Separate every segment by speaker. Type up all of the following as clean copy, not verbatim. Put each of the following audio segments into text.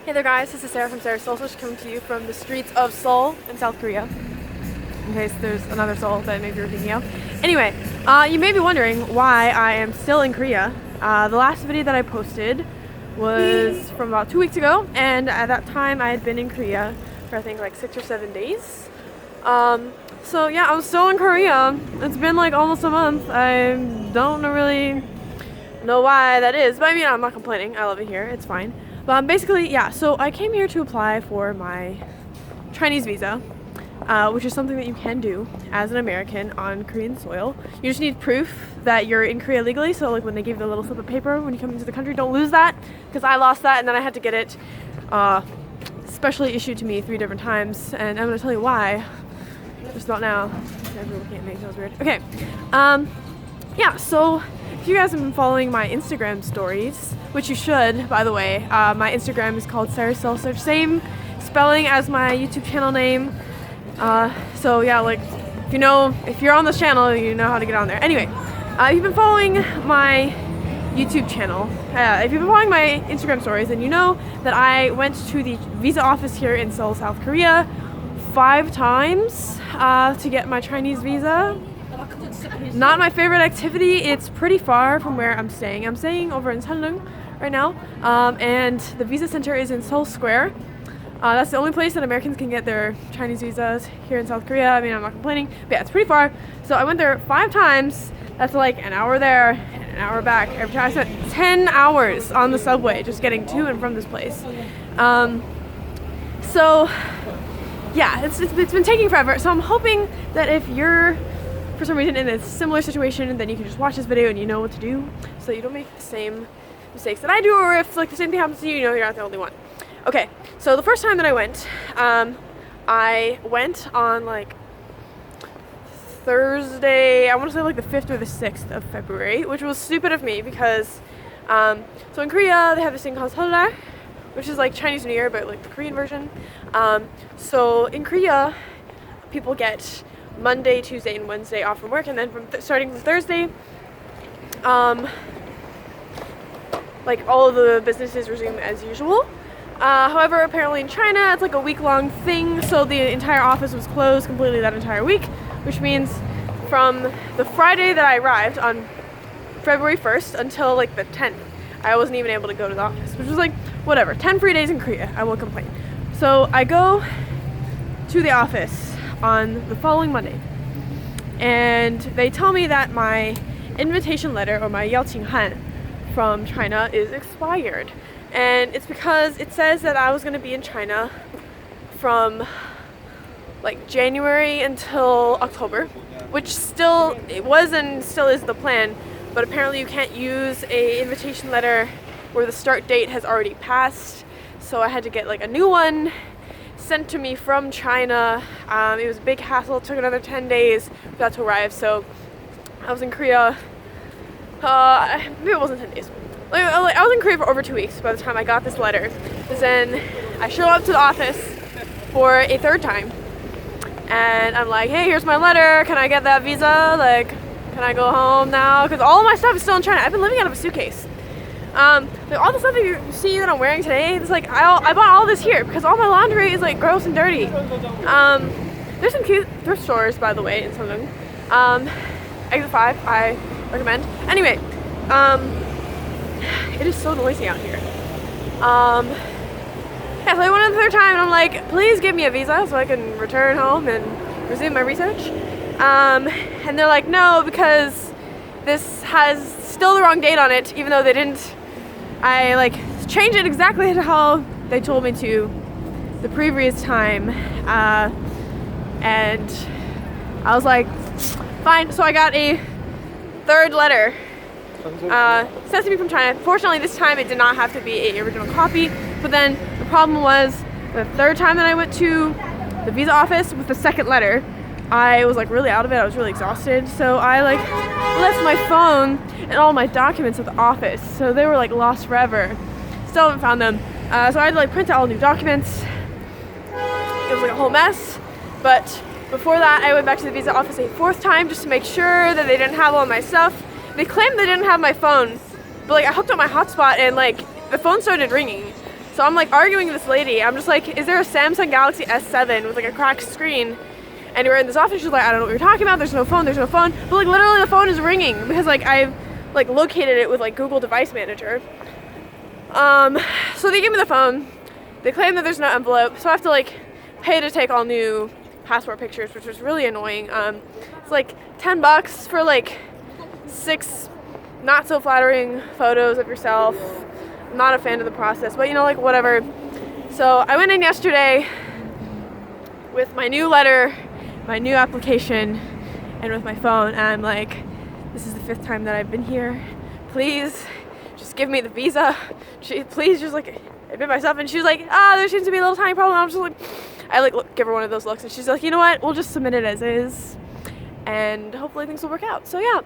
Speaker 1: Hey there guys, this is Sarah from SarahsSeoulSearch coming to you from the streets of Seoul in South Korea. In case there's another Seoul that maybe you're thinking of. Anyway, you may be wondering why I am still in Korea. The last video that I posted was from about 2 weeks ago, and at that time I had been in Korea for I think like 6 or 7 days. So yeah, I'm still in Korea. It's been like almost a month. I don't really know why that is, but I mean, I'm not complaining. I love it here. It's fine. But basically, yeah, so I came here to apply for my Chinese visa, which is something that you can do as an American on Korean soil. You just need proof that you're in Korea legally, so like when they give you the little slip of paper when you come into the country, don't lose that, because I lost that and then I had to get it specially issued to me 3 different times, and I'm going to tell you why just about now. Everyone looking at me, that was weird. Okay, yeah, so if you guys have been following my Instagram stories, which you should, by the way, my Instagram is called SarahsSeoulSearch, same spelling as my YouTube channel name. So yeah, like if you're on this channel, you know how to get on there. Anyway, if you've been following my YouTube channel, if you've been following my Instagram stories, then you know that I went to the visa office here in Seoul, South Korea 5 times to get my Chinese visa. Not my favorite activity. It's pretty far from where I'm staying. I'm staying over in Sanlung right now, and the visa center is in Seoul Square. That's the only place that Americans can get their Chinese visas here in South Korea. I mean, I'm not complaining, but yeah, it's pretty far. So I went there 5 times. That's like an hour there and an hour back. Every time I spent 10 hours on the subway just getting to and from this place. So yeah, it's been taking forever. So I'm hoping that if you're for some reason in a similar situation, then you can just watch this video and you know what to do, so you don't make the same mistakes that I do, or if like the same thing happens to you, you know you're not the only one. Okay, so the first time that I went on like Thursday, I want to say like the 5th or the 6th of February, which was stupid of me because so in Korea they have this thing called Seollal, which is like Chinese New Year but like the Korean version. So in Korea people get Monday, Tuesday, and Wednesday off from work, and then starting from Thursday, like all of the businesses resume as usual. However, apparently in China it's like a week-long thing, so the entire office was closed completely that entire week, which means from the Friday that I arrived on February 1st until like the 10th, I wasn't even able to go to the office, which was like, whatever, 10 free days in Korea, I won't complain. So I go to the office on the following Monday, and they tell me that my invitation letter, or my Yaoqinghan from China, is expired, and it's because it says that I was going to be in China from like January until October, which it was and still is the plan, but apparently you can't use a invitation letter where the start date has already passed, so I had to get like a new one sent to me from China. It was a big hassle. It took another 10 days for that to arrive, so I was in Korea, maybe it wasn't 10 days. I was in Korea for over 2 weeks by the time I got this letter. Because then I show up to the office for a 3rd time, and I'm like, hey, here's my letter, can I get that visa? Like, can I go home now? Because all of my stuff is still in China. I've been living out of a suitcase. Like all the stuff that you see that I'm wearing today, it's like I bought all this here because all my laundry is like gross and dirty. There's some cute thrift stores, by the way, in Sanlung. Exit 5, I recommend. Anyway, it is so noisy out here. Yeah, so I went in the 3rd time and I'm like, please give me a visa so I can return home and resume my research. And they're like, no, because this has still the wrong date on it, even though they didn't. I like changed it exactly to how they told me to the previous time, and I was like, fine. So I got a 3rd letter sent to me from China. Fortunately, this time it did not have to be an original copy, but then the problem was the 3rd time that I went to the visa office with the 2nd letter, I was like really out of it. I was really exhausted, so I like left my phone and all my documents at the office, so they were like lost forever. Still haven't found them, so I had to like print out all new documents. It was like a whole mess, but before that I went back to the visa office a 4th time just to make sure that they didn't have all my stuff. They claimed they didn't have my phone, but like I hooked up my hotspot and like the phone started ringing, So I'm like arguing with this lady. I'm just like, is there a Samsung Galaxy S7 with like a cracked screen? And we're in this office. She's like, I don't know what you're talking about. There's no phone. There's no phone. But like literally the phone is ringing because like I've like located it with like Google Device Manager. So they give me the phone. They claim that there's no envelope, so I have to like pay to take all new passport pictures, which was really annoying. It's like $10 for like 6 not so flattering photos of yourself. I'm not a fan of the process, but you know, like whatever. So I went in yesterday with my new letter, my new application, and with my phone, and I'm like, this is the 5th time that I've been here. Please just give me the visa. Please just like admit myself. And she's like, there seems to be a little tiny problem. I'm just like, I like give her one of those looks, and she's like, you know what, we'll just submit it as is and hopefully things will work out. So yeah,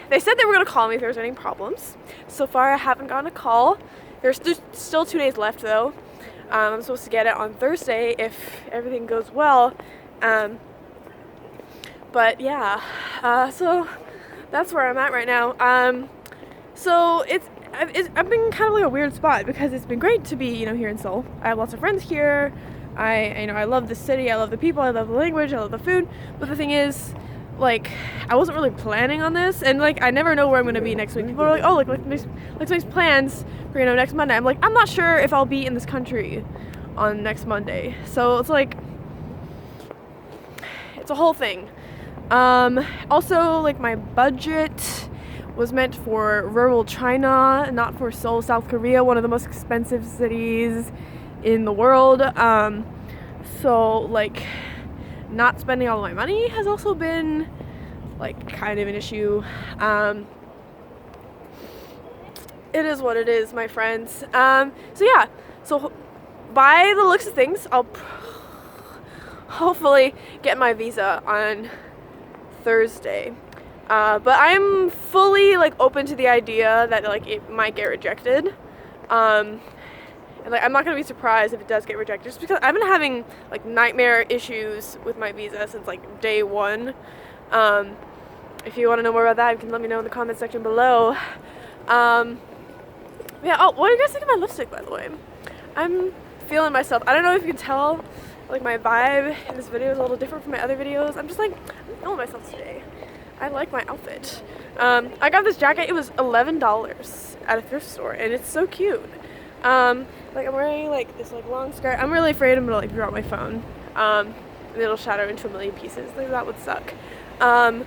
Speaker 1: they said they were gonna call me if there was any problems. So far I haven't gotten a call. There's still 2 days left though. I'm supposed to get it on Thursday if everything goes well. But yeah, so that's where I'm at right now. So I've been kind of like a weird spot because it's been great to be, you know, here in Seoul. I have lots of friends here. I love the city. I love the people. I love the language. I love the food. But the thing is, like, I wasn't really planning on this, and like I never know where I'm gonna be next week. People are like, oh, like let's make plans for, you know, next Monday. I'm like, I'm not sure if I'll be in this country on next Monday. So it's like, it's a whole thing. Also, like, my budget was meant for rural China, not for Seoul, South Korea, one of the most expensive cities in the world. So like, not spending all of my money has also been like kind of an issue. It is what it is, my friends. So yeah, so by the looks of things, I'll hopefully get my visa on Thursday. But I'm fully like open to the idea that like it might get rejected. And like I'm not gonna be surprised if it does get rejected, just because I've been having like nightmare issues with my visa since like day 1. If you want to know more about that, you can let me know in the comment section below. Yeah. Oh, what do you guys think of my lipstick, by the way? I'm feeling myself. I don't know if you can tell, like my vibe in this video is a little different from my other videos. I'm just like, I'm feeling myself today. I like my outfit. I got this jacket. It was $11 at a thrift store, and it's so cute. Like I'm wearing like this like long skirt. I'm really afraid I'm gonna like drop my phone, and it'll shatter into a million pieces. Like that would suck. Yeah,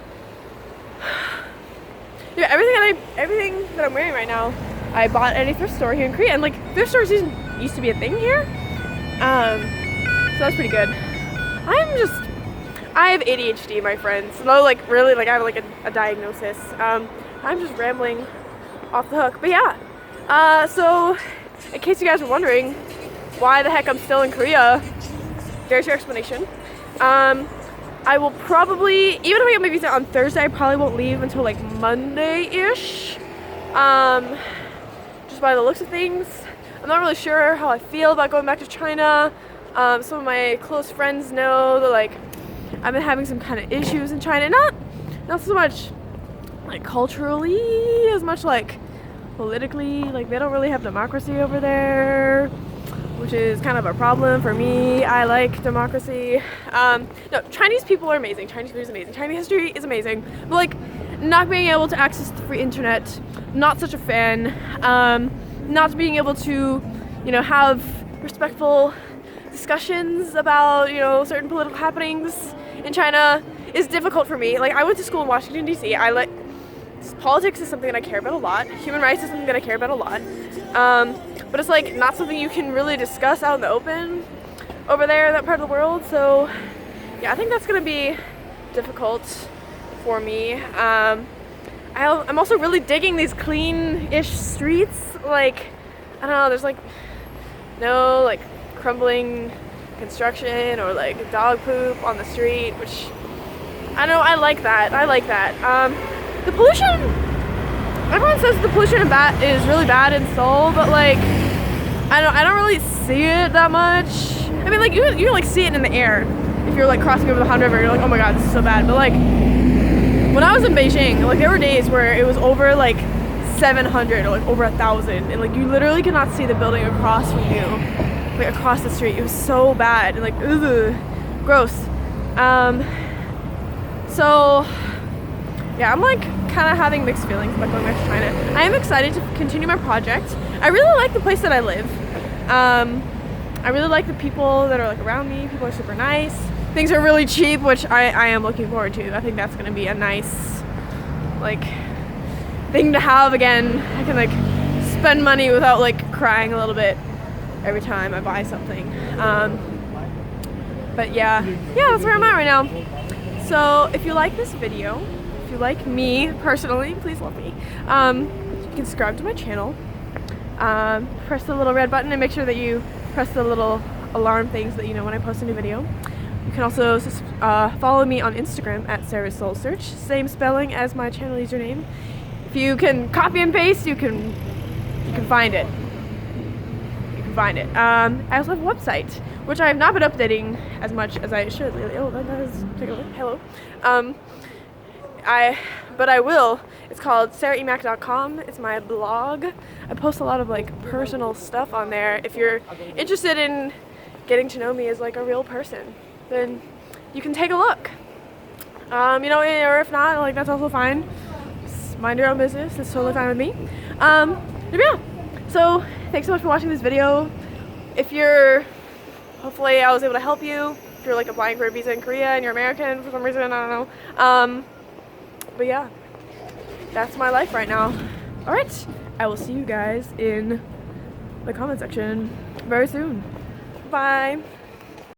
Speaker 1: everything that I'm wearing right now, I bought at a thrift store here in Korea, and like thrift stores used to be a thing here. So that's pretty good. I have ADHD, my friends. No, like really, like I have like a diagnosis. I'm just rambling off the hook. But yeah, so in case you guys were wondering why the heck I'm still in Korea, there's your explanation. I will probably, even if I get my visa on Thursday, I probably won't leave until like Monday-ish. Just by the looks of things. I'm not really sure how I feel about going back to China. Some of my close friends know that like I've been having some kind of issues in China. Not so much like culturally as much like politically. Like they don't really have democracy over there, which is kind of a problem for me. I like democracy. No, Chinese people are amazing. Chinese food is amazing. Chinese history is amazing. But like not being able to access the free internet, not such a fan. Not being able to, you know, have respectful discussions about, you know, certain political happenings in China is difficult for me. Like I went to school in Washington DC. Politics is something that I care about a lot. Human rights is something that I care about a lot. But it's like not something you can really discuss out in the open over there in that part of the world. So yeah, I think that's gonna be difficult for me. I'm also really digging these clean-ish streets. Like, I don't know, there's like no like crumbling construction or like dog poop on the street, which I know I like that. The pollution, everyone says the pollution is really bad in Seoul, but like I don't really see it that much. I mean, like you like see it in the air if you're like crossing over the Han River. You're like, oh my god, this is so bad. But like when I was in Beijing, like there were days where it was over like 700 or like over 1,000, and like you literally cannot see the building across from you, like across the street. It was so bad and like ugh, gross. So yeah, I'm like kind of having mixed feelings about going back to China. I am excited to continue my project. I really like the place that I live. I really like the people that are like around me. People are super nice. Things are really cheap, which I am looking forward to. I think that's gonna be a nice like thing to have again. I can like spend money without like crying a little bit every time I buy something. But yeah, that's where I'm at right now. So if you like this video, if you like me personally, please love me. You can subscribe to my channel. Press the little red button and make sure that you press the little alarm thing so that you know when I post a new video. You can also follow me on Instagram at SarahsSeoulSearch, same spelling as my channel username. If you can copy and paste, you can find it. You can find it. I also have a website, which I have not been updating as much as I should lately. Oh, that is, take a look. Hello. But I will. It's called SarahEmac.com. It's my blog. I post a lot of like personal stuff on there. If you're interested in getting to know me as like a real person, then you can take a look. You know, or if not, like that's also fine. Just mind your own business. It's totally fine with me. Yeah. So thanks so much for watching this video. If you're, hopefully I was able to help you. If you're like applying for a visa in Korea and you're American for some reason, I don't know. But yeah, that's my life right now. All right, I will see you guys in the comment section very soon. Bye.